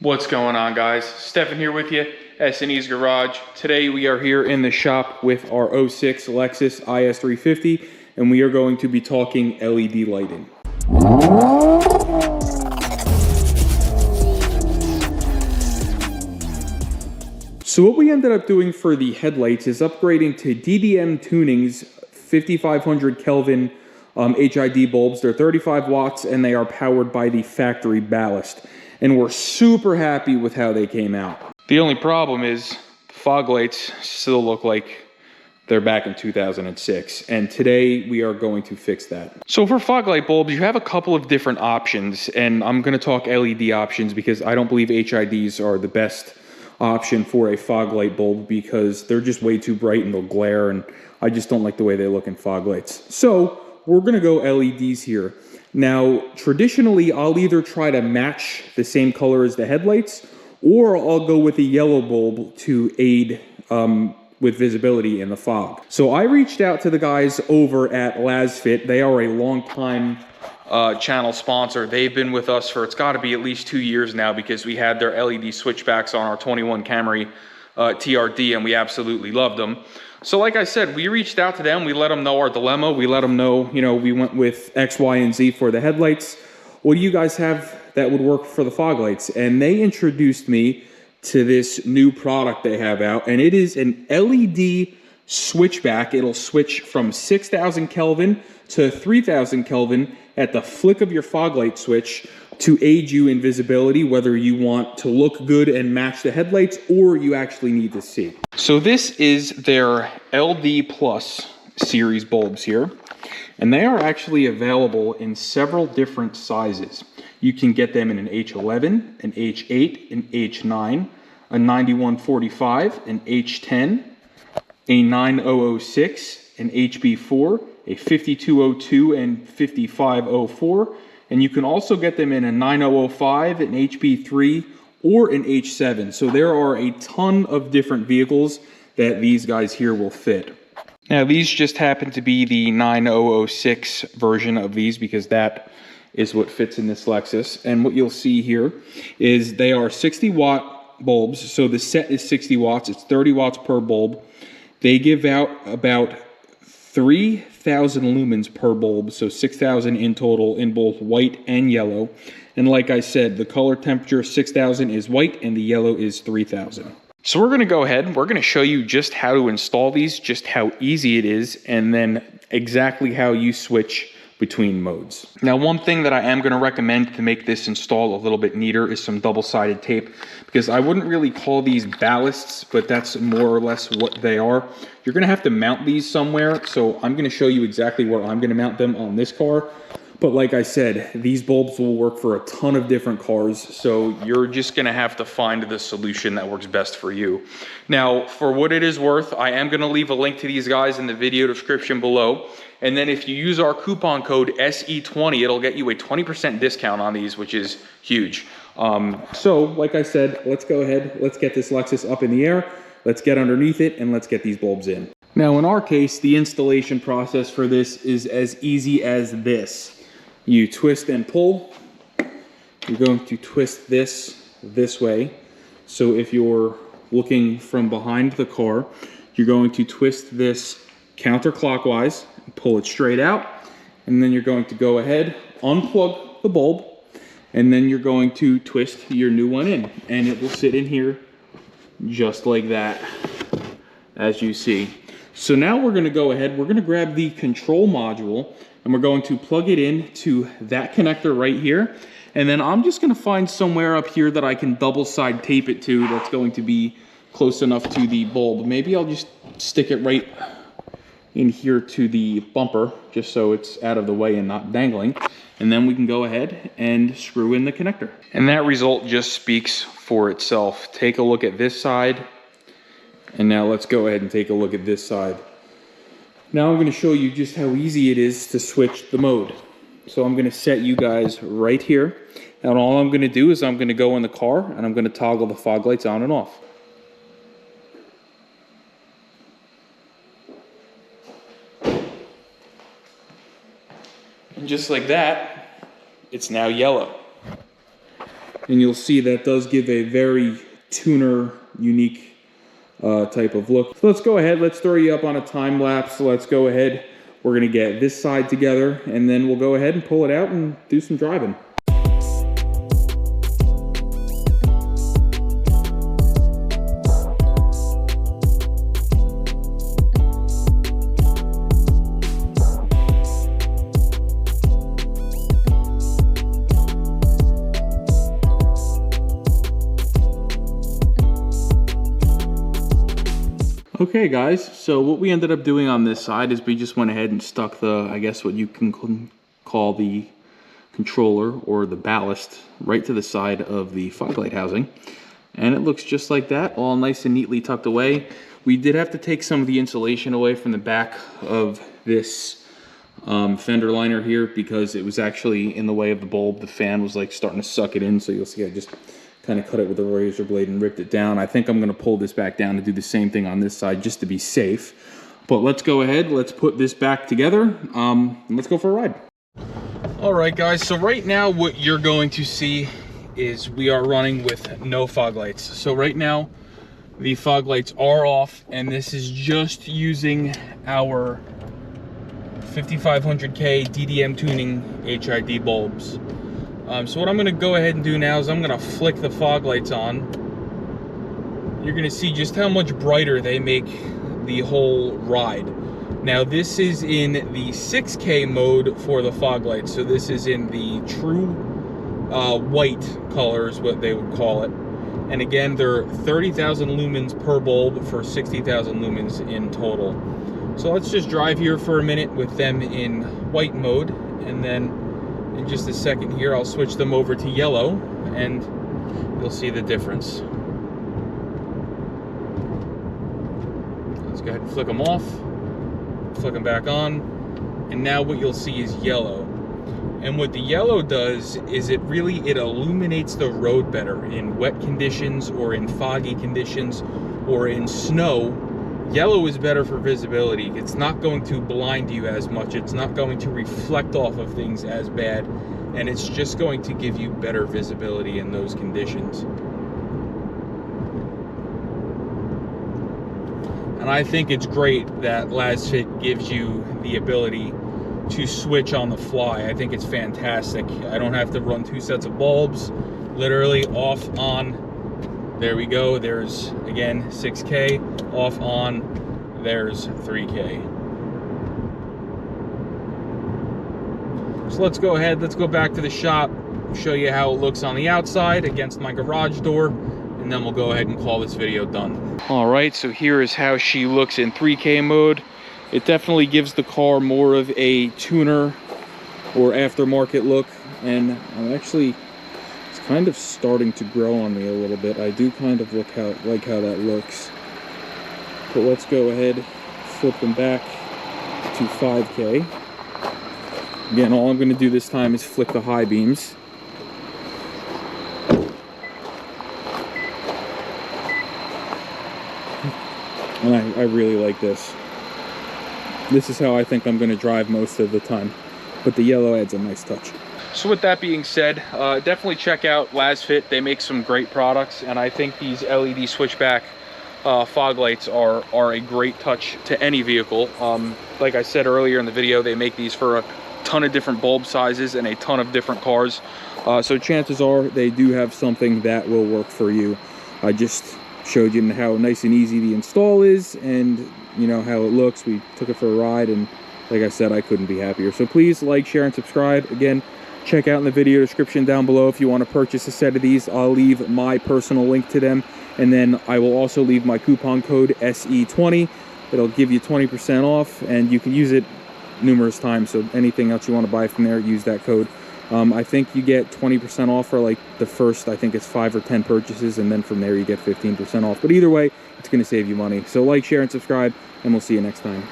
What's going on, guys? Stefan here with you, S&E's Garage. Today we are here in the shop with our '06 Lexus IS350, and we are going to be talking LED lighting. So what we ended up doing for the headlights is upgrading to DDM Tuning's 5500 Kelvin HID bulbs. They're 35 watts and they are powered by the factory ballast. And we're super happy with how they came out. The only problem is the fog lights still look like they're back in 2006. And today we are going to fix that. So for fog light bulbs, you have a couple of different options. And I'm going to talk LED options because I don't believe HIDs are the best option for a fog light bulb because they're just way too bright and they'll glare. And I just don't like the way they look in fog lights. So we're going to go LEDs here. Now, traditionally, I'll either try to match the same color as the headlights, or I'll go with a yellow bulb to aid with visibility in the fog. So I reached out to the guys over at Lasfit. They are a long-time channel sponsor. They've been with us for, it's got to be at least 2 years now because we had their LED switchbacks on our 21 Camry TRD, and we absolutely loved them. So like I said, we reached out to them, we let them know our dilemma, we let them know, you know, we went with X, Y, and Z for the headlights. What do you guys have that would work for the fog lights? And they introduced me to this new product they have out, and it is an LED switchback. It'll switch from 6,000 Kelvin to 3,000 Kelvin at the flick of your fog light switch to aid you in visibility, whether you want to look good and match the headlights or you actually need to see. So this is their LD Plus series bulbs here, and they are actually available in several different sizes. You can get them in an H11, an H8, an H9, a 9145, an H10, a 9006, an HB4, a 5202, and 5504. And you can also get them in a 9005, an HB3, or an H7. So there are a ton of different vehicles that these guys here will fit. Now these just happen to be the 9006 version of these because that is what fits in this Lexus. And what you'll see here is they are 60 watt bulbs. So the set is 60 watts. It's 30 watts per bulb. They give out about 3,000 lumens per bulb, so 6,000 in total in both white and yellow. And like I said, the color temperature 6,000 is white and the yellow is 3,000. So we're going to go ahead, we're going to show you just how to install these, just how easy it is, and then exactly how you switch between modes. Now, one thing that I am going to recommend to make this install a little bit neater is some double-sided tape, because I wouldn't really call these ballasts, but that's more or less what they are. You're going to have to mount these somewhere, so I'm going to show you exactly where I'm going to mount them on this car. But like I said, these bulbs will work for a ton of different cars, so you're just going to have to find the solution that works best for you. Now, for what it is worth, I am going to leave a link to these guys in the video description below. And then if you use our coupon code SE20, it'll get you a 20% discount on these, which is huge. So, like I said, let's go ahead, let's get this Lexus up in the air, let's get underneath it, and let's get these bulbs in. Now, in our case, the installation process for this is as easy as this. You twist and pull. You're going to twist this way. So if you're looking from behind the car, you're going to twist this counterclockwise, pull it straight out, and then you're going to go ahead, unplug the bulb, and then you're going to twist your new one in, and it will sit in here just like that, as you see. So now we're going to go ahead, we're going to grab the control module, and we're going to plug it in to that connector right here. And then I'm just going to find somewhere up here that I can double side tape it to that's going to be close enough to the bulb. Maybe I'll just stick it right in here to the bumper just so it's out of the way and not dangling. And then we can go ahead and screw in the connector. And that result just speaks for itself. Take a look at this side. And now let's go ahead and take a look at this side. Now I'm going to show you just how easy it is to switch the mode. So I'm going to set you guys right here. And all I'm going to do is I'm going to go in the car and I'm going to toggle the fog lights on and off. And just like that, it's now yellow. And you'll see that does give a very tuner unique type of look. So let's go ahead, let's throw you up on a time lapse. So let's go ahead, we're gonna get this side together and then we'll go ahead and pull it out and do some driving. Okay guys, so what we ended up doing on this side is we just went ahead and stuck the, I guess what you can call the controller or the ballast right to the side of the foglight housing. And it looks just like that, all nice and neatly tucked away. We did have to take some of the insulation away from the back of this fender liner here because it was actually in the way of the bulb. The fan was like starting to suck it in, so you'll see I just kind of cut it with a razor blade and ripped it down. I think I'm going to pull this back down and do the same thing on this side just to be safe. But let's go ahead, let's put this back together, and let's go for a ride. All right guys, so right now what you're going to see is we are running with no fog lights. So right now the fog lights are off, and this is just using our 5500K DDM tuning HID bulbs. So what I'm gonna go ahead and do now is I'm gonna flick the fog lights on. You're gonna see just how much brighter they make the whole ride. Now this is in the 6K mode for the fog lights. So this is in the true white color is what they would call it. And again, they're 30,000 lumens per bulb for 60,000 lumens in total. So let's just drive here for a minute with them in white mode, and then in just a second here, I'll switch them over to yellow and you'll see the difference. Let's go ahead and flick them off, flick them back on, and now what you'll see is yellow. And what the yellow does is it illuminates the road better in wet conditions or in foggy conditions or in snow. Yellow is better for visibility. It's not going to blind you as much. It's not going to reflect off of things as bad. And it's just going to give you better visibility in those conditions. And I think it's great that Lasfit gives you the ability to switch on the fly. I think it's fantastic. I don't have to run two sets of bulbs. Literally off, on. There we go, there's, again, 6K, off, on, there's 3K. So let's go ahead, let's go back to the shop, show you how it looks on the outside against my garage door, and then we'll go ahead and call this video done. All right, so here is how she looks in 3K mode. It definitely gives the car more of a tuner or aftermarket look, and I'm actually, kind of starting to grow on me a little bit. I do kind of like how that looks. But let's go ahead, flip them back to 5K. Again, all I'm going to do this time is flick the high beams. And I really like this. This is how I think I'm going to drive most of the time. But the yellow adds a nice touch. So with that being said, definitely check out Lasfit. They make some great products, and I think these LED switchback fog lights are a great touch to any vehicle. Like I said earlier in the video, they make these for a ton of different bulb sizes and a ton of different cars. So chances are they do have something that will work for you. I just showed you how nice and easy the install is, and you know how it looks. We took it for a ride, and like I said, I couldn't be happier. So please like, share, and subscribe. Again, check out in the video description down below if you want to purchase a set of these. I'll leave my personal link to them, and then I will also leave my coupon code SE20. It'll give you 20% off, and you can use it numerous times. So anything else you want to buy from there, use that code. I think you get 20% off for like the first, I think it's 5 or 10 purchases, and then from there you get 15% off. But either way, it's going to save you money. So like, share, and subscribe, and we'll see you next time.